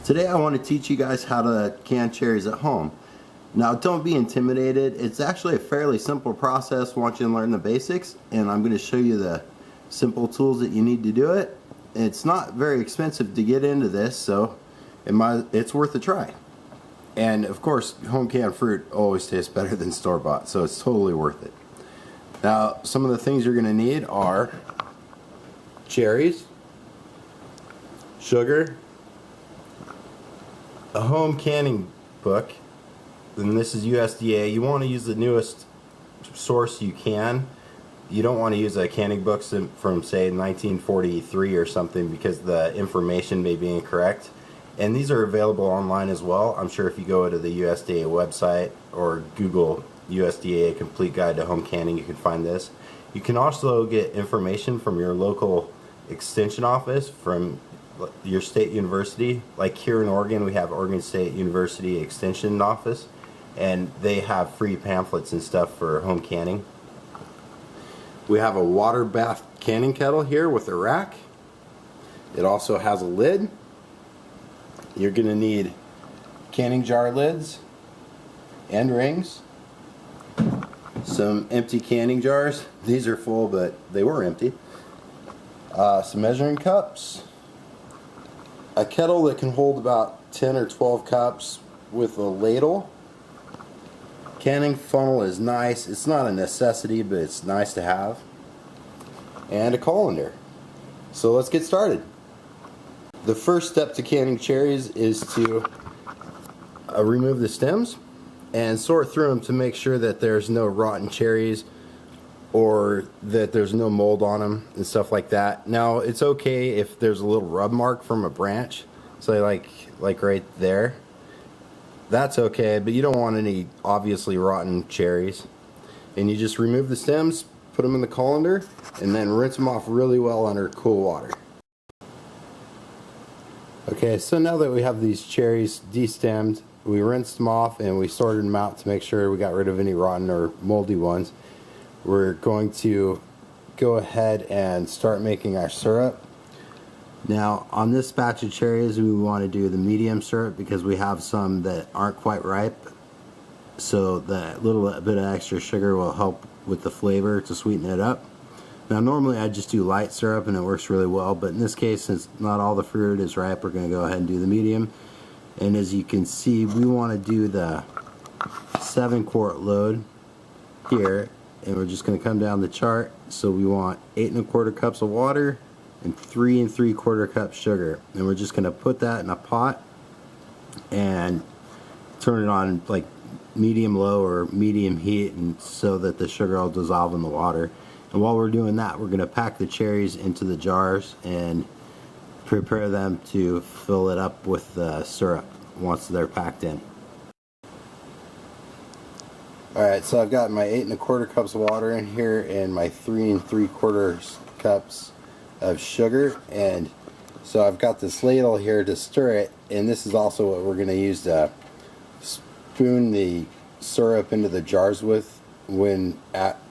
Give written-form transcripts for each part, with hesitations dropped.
Today I want to teach you guys how to can cherries at home. Now don't be intimidated, it's actually a fairly simple process once you learn the basics, and I'm going to show you the simple tools that you need to do it. It's not very expensive to get into this, so it's worth a try. And of course, home canned fruit always tastes better than store-bought, so it's totally worth it. Now some of the things you're going to need are cherries, sugar, a home canning book, and this is USDA. You want to use the newest source you can. You don't want to use a canning book from say 1943 or something because the information may be incorrect. And these are available online as well. I'm sure if you go to the USDA website or Google USDA Complete Guide to Home Canning, you can find this. You can also get information from your local extension office, from your state university. Like here in Oregon, we have Oregon State University Extension Office, and they have free pamphlets and stuff for home canning. We have a water bath canning kettle here with a rack. It also has a lid. You're going to need canning jar lids and rings, some empty canning jars. These are full, but they were empty. Some measuring cups, a kettle that can hold about 10 or 12 cups with a ladle. Canning funnel is nice. It's not a necessity, but it's nice to have. And a colander. So let's get started. The first step to canning cherries is to remove the stems and sort through them to make sure that there's no rotten cherries or that there's no mold on them and stuff like that. Now it's okay if there's a little rub mark from a branch, so like right there. That's okay, but you don't want any obviously rotten cherries. And you just remove the stems, put them in the colander, and then rinse them off really well under cool water. Okay, so now that we have these cherries destemmed, we rinsed them off and we sorted them out to make sure we got rid of any rotten or moldy ones. We're going to go ahead and start making our syrup. Now on this batch of cherries we want to do the medium syrup because we have some that aren't quite ripe, so that little bit of extra sugar will help with the flavor to sweeten it up. Now normally I just do light syrup and it works really well, but in this case, since not all the fruit is ripe, we're going to go ahead and do the medium. And as you can see, we want to do the 7-quart load here, and we're just going to come down the chart. So we want 8 1/4 cups of water and 3 3/4 cups sugar, and we're just going to put that in a pot and turn it on like medium low or medium heat, and so that the sugar will dissolve in the water. And while we're doing that, we're going to pack the cherries into the jars and prepare them to fill it up with the syrup once they're packed in. Alright, so I've got my 8 1/4 cups of water in here and my 3 3/4 cups of sugar, and so I've got this ladle here to stir it, and this is also what we're going to use to spoon the syrup into the jars with when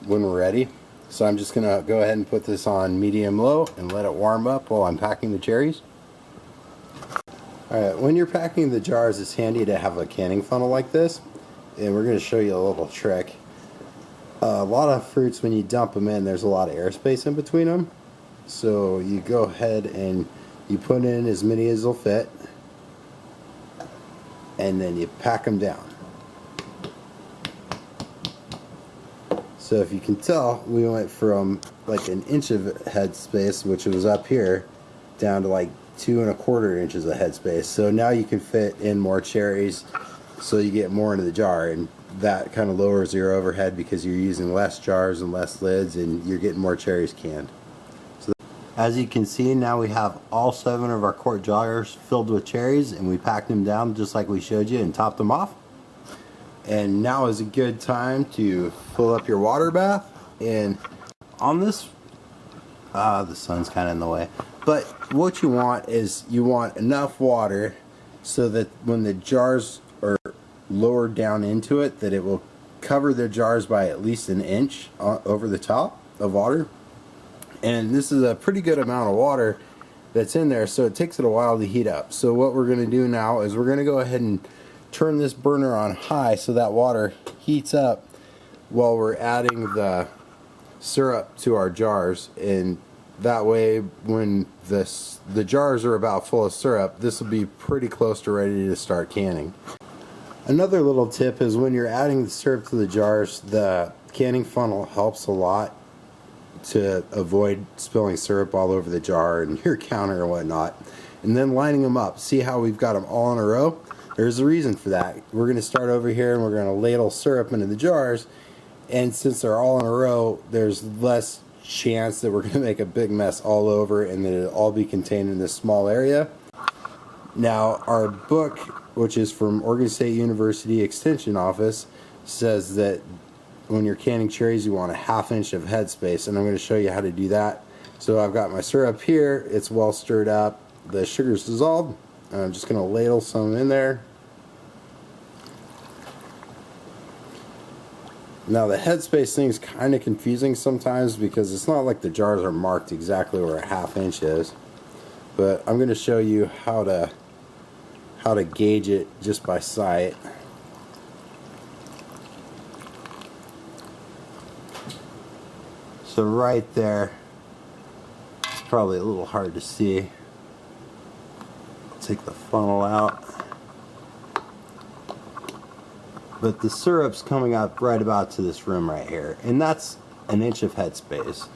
we're ready. So I'm just going to go ahead and put this on medium low and let it warm up while I'm packing the cherries. Alright, when you're packing the jars, it's handy to have a canning funnel like this, and we're going to show you a little trick. A lot of fruits, when you dump them in, there's a lot of airspace in between them. So you go ahead and you put in as many as will fit, and then you pack them down. So if you can tell, we went from like an inch of head space, which was up here, down to like 2 1/4 inches of head space. So now you can fit in more cherries, so you get more into the jar, and that kind of lowers your overhead because you're using less jars and less lids, and you're getting more cherries canned. So as you can see, now we have all 7 of our quart jars filled with cherries, and we packed them down just like we showed you and topped them off. And now is a good time to fill up your water bath. And on this, the sun's kind of in the way, but what you want is you want enough water so that when the jars are lowered down into it, that it will cover the jars by at least an inch over the top of water. And this is a pretty good amount of water that's in there, so it takes it a while to heat up. So what we're going to do now is we're going to go ahead and turn this burner on high so that water heats up while we're adding the syrup to our jars, and that way when the jars are about full of syrup, this will be pretty close to ready to start canning. Another little tip is when you're adding the syrup to the jars, the canning funnel helps a lot to avoid spilling syrup all over the jar and your counter and whatnot. And then lining them up, see how we've got them all in a row? There's a reason for that. We're going to start over here and we're going to ladle syrup into the jars, and since they're all in a row, there's less chance that we're going to make a big mess all over and that it'll all be contained in this small area. Now our book, which is from Oregon State University Extension Office, says that when you're canning cherries you want a 1/2 inch of headspace, and I'm going to show you how to do that. So I've got my syrup here, it's well stirred up, the sugar's dissolved, and I'm just going to ladle some in there. Now the headspace thing is kind of confusing sometimes because it's not like the jars are marked exactly where a 1/2 inch is, but I'm going to show you how to gauge it just by sight. So right there, it's probably a little hard to see. Take the funnel out. But the syrup's coming up right about to this rim right here, and that's 1 inch of headspace.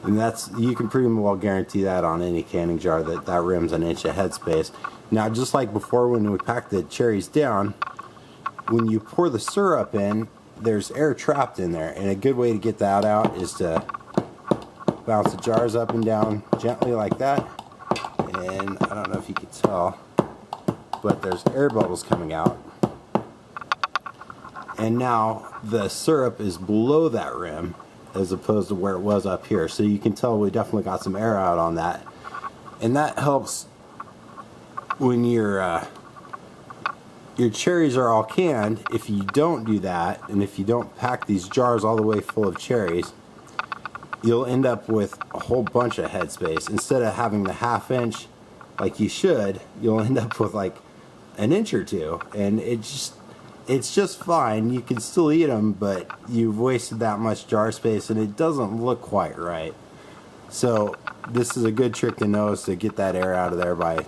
And that's, you can pretty well guarantee that on any canning jar, that rim's 1 inch of headspace. Now, just like before when we packed the cherries down, when you pour the syrup in, there's air trapped in there, and a good way to get that out is to bounce the jars up and down gently like that. And I don't know if you can tell, but there's air bubbles coming out. And now the syrup is below that rim as opposed to where it was up here. So you can tell we definitely got some air out on that. And that helps when your cherries are all canned. If you don't do that, and if you don't pack these jars all the way full of cherries, you'll end up with a whole bunch of headspace. Instead of having the 1/2 inch like you should, you'll end up with like 1 inch or 2, and it's just fine. You can still eat them, but you've wasted that much jar space and it doesn't look quite right. So this is a good trick to know, is to get that air out of there by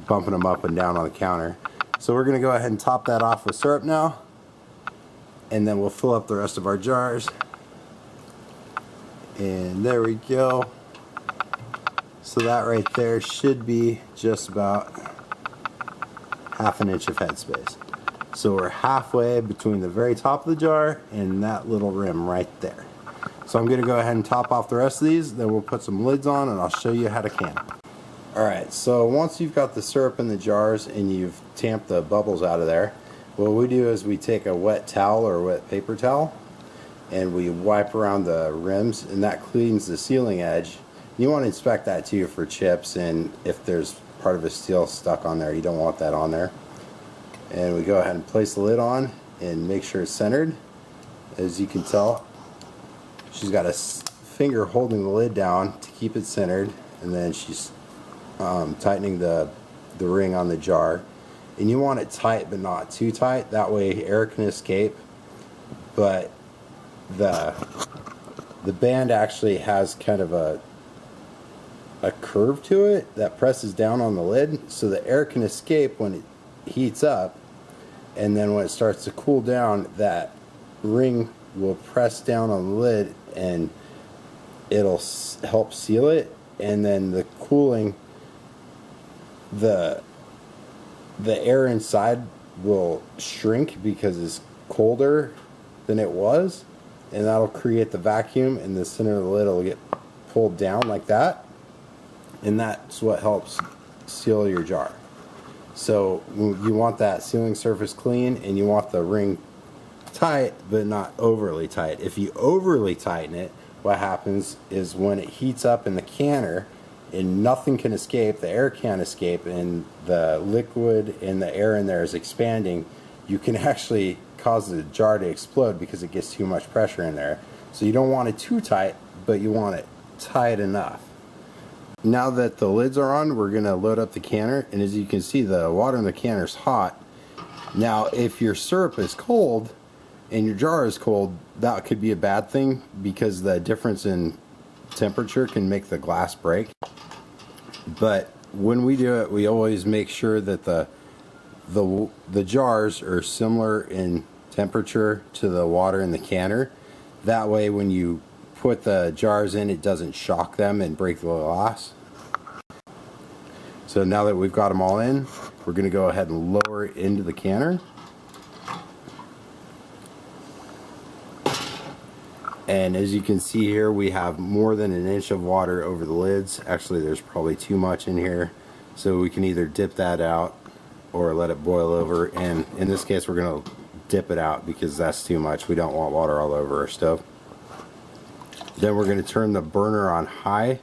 bumping them up and down on the counter. So we're going to go ahead and top that off with syrup now, and then we'll fill up the rest of our jars. And there we go. So that right there should be just about 1/2 inch of headspace. So we're halfway between the very top of the jar and that little rim right there. So I'm going to go ahead and top off the rest of these, then we'll put some lids on and I'll show you how to can them. Alright, so once you've got the syrup in the jars and you've tamped the bubbles out of there, what we do is we take a wet towel or a wet paper towel and we wipe around the rims, and that cleans the sealing edge. You want to inspect that too for chips, and if there's part of a steel stuck on there, you don't want that on there. And we go ahead and place the lid on and make sure it's centered. As you can tell, she's got a finger holding the lid down to keep it centered, and then she's tightening the ring on the jar. And you want it tight but not too tight, that way air can escape. But the band actually has kind of a curve to it that presses down on the lid, so the air can escape when it heats up, and then when it starts to cool down, that ring will press down on the lid and it'll help seal it. And then the cooling, the air inside will shrink because it's colder than it was, and that'll create the vacuum, and the center of the lid will get pulled down like that, and that's what helps seal your jar. So you want that sealing surface clean, and you want the ring tight but not overly tight. If you overly tighten it, what happens is when it heats up in the canner and nothing can escape, the air can't escape, and the liquid and the air in there is expanding, you can actually cause the jar to explode because it gets too much pressure in there. So you don't want it too tight, but you want it tight enough. Now that the lids are on, we're going to load up the canner, and as you can see, the water in the canner is hot. Now if your syrup is cold and your jar is cold, that could be a bad thing because the difference in temperature can make the glass break. But when we do it, we always make sure that the jars are similar in temperature to the water in the canner. That way when you put the jars in, it doesn't shock them and break the glass. So now that we've got them all in, we're going to go ahead and lower it into the canner. And as you can see here, we have more than an inch of water over the lids. Actually, there's probably too much in here. So we can either dip that out or let it boil over. And in this case, we're going to dip it out because that's too much. We don't want water all over our stove. Then we're going to turn the burner on high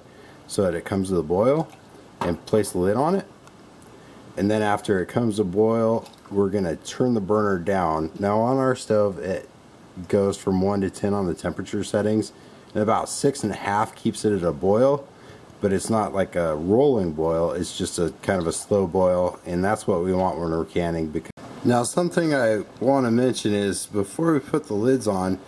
so that it comes to the boil and place the lid on it. And then after it comes to boil, we're going to turn the burner down. Now on our stove, it goes from 1 to 10 on the temperature settings, and about 6.5 keeps it at a boil, but it's not like a rolling boil, it's just a kind of a slow boil, and that's what we want when we're canning. Now something I want to mention is before we put the lids on,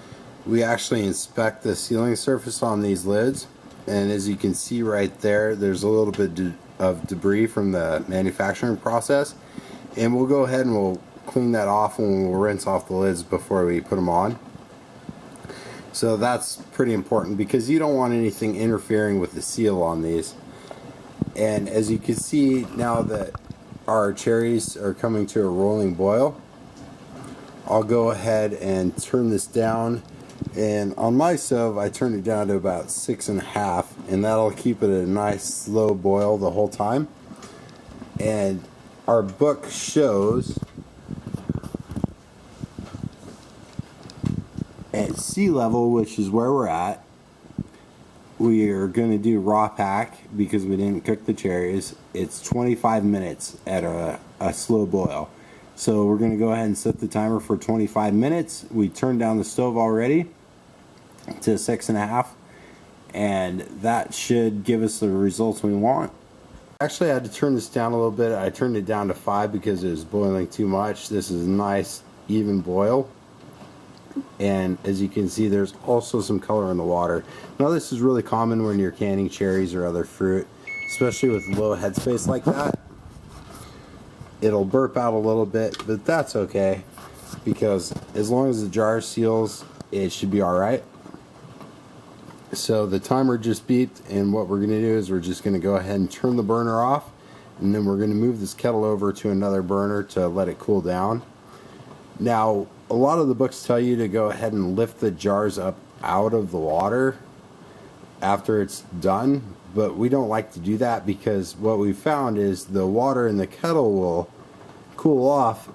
we actually inspect the sealing surface on these lids, and as you can see right there, there's a little bit of debris from the manufacturing process, and we'll go ahead and we'll clean that off when we'll rinse off the lids before we put them on. So that's pretty important because you don't want anything interfering with the seal on these. And as you can see, now that our cherries are coming to a rolling boil, I'll go ahead and turn this down, and on my stove I turned it down to about 6.5, and that'll keep it at a nice slow boil the whole time. And our book shows at sea level, which is where we're at, we are going to do raw pack because we didn't cook the cherries. It's 25 minutes at a slow boil. So we're going to go ahead and set the timer for 25 minutes. We turned down the stove already to 6.5, and that should give us the results we want. Actually, I had to turn this down a little bit. I turned it down to 5 because it was boiling too much. This is a nice even boil. And as you can see, there's also some color in the water. Now this is really common when you're canning cherries or other fruit, especially with low headspace like that. It'll burp out a little bit, but that's okay because as long as the jar seals, it should be alright. So the timer just beeped, and what we're going to do is we're just going to go ahead and turn the burner off, and then we're going to move this kettle over to another burner to let it cool down. Now a lot of the books tell you to go ahead and lift the jars up out of the water after it's done, but we don't like to do that because what we found is the water in the kettle will cool off,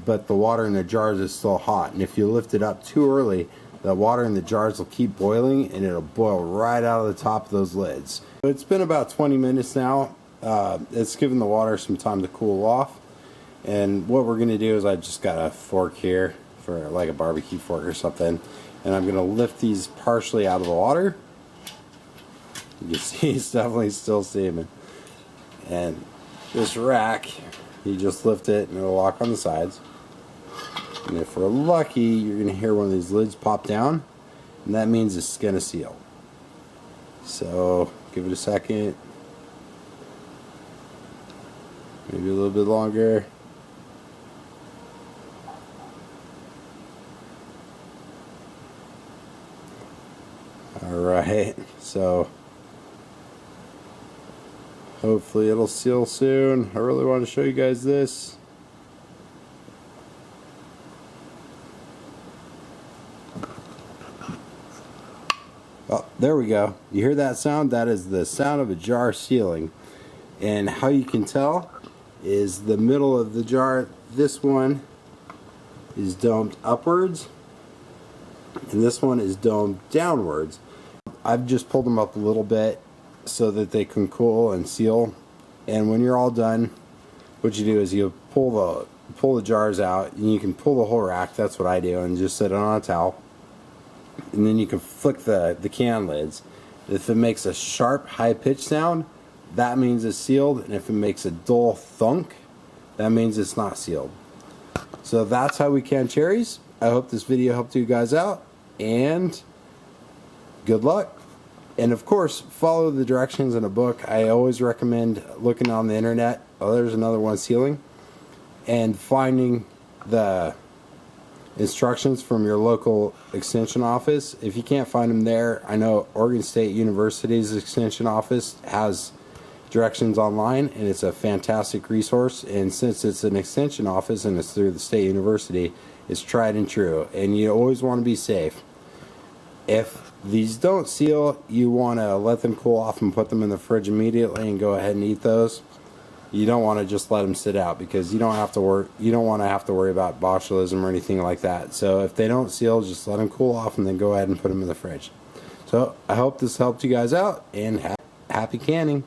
but the water in the jars is still hot, and if you lift it up too early, the water in the jars will keep boiling and it'll boil right out of the top of those lids. It's been about 20 minutes now. It's given the water some time to cool off, and what we're going to do is I just got a fork here for like a barbecue fork or something, and I'm going to lift these partially out of the water. You can see it's definitely still steaming, and this rack, you just lift it and it'll lock on the sides, and if we're lucky you're going to hear one of these lids pop down, and that means it's going to seal. So give it a second, maybe a little bit longer. Alright, so hopefully it'll seal soon. I really want to show you guys this. Oh, there we go. You hear that sound? That is the sound of a jar sealing. And how you can tell is the middle of the jar, this one is domed upwards, and this one is domed downwards. I've just pulled them up a little bit so that they can cool and seal, and when you're all done, what you do is you pull the jars out, and you can pull the whole rack. That's what I do, and just sit it on a towel, and then you can flick the can lids. If it makes a sharp high-pitched sound, that means it's sealed, and if it makes a dull thunk, that means it's not sealed. So that's how we can cherries. I hope this video helped you guys out, and good luck. And of course, follow the directions in a book. I always recommend looking on the internet. Oh, there's another one, sealing, and finding the instructions from your local extension office. If you can't find them there, I know Oregon State University's extension office has directions online, and it's a fantastic resource. And since it's an extension office and it's through the state university, it's tried and true, and you always want to be safe. If these don't seal, you want to let them cool off and put them in the fridge immediately and go ahead and eat those. You don't want to just let them sit out, because you don't want to have to worry about botulism or anything like that. So if they don't seal, just let them cool off and then go ahead and put them in the fridge. So I hope this helped you guys out, and happy canning.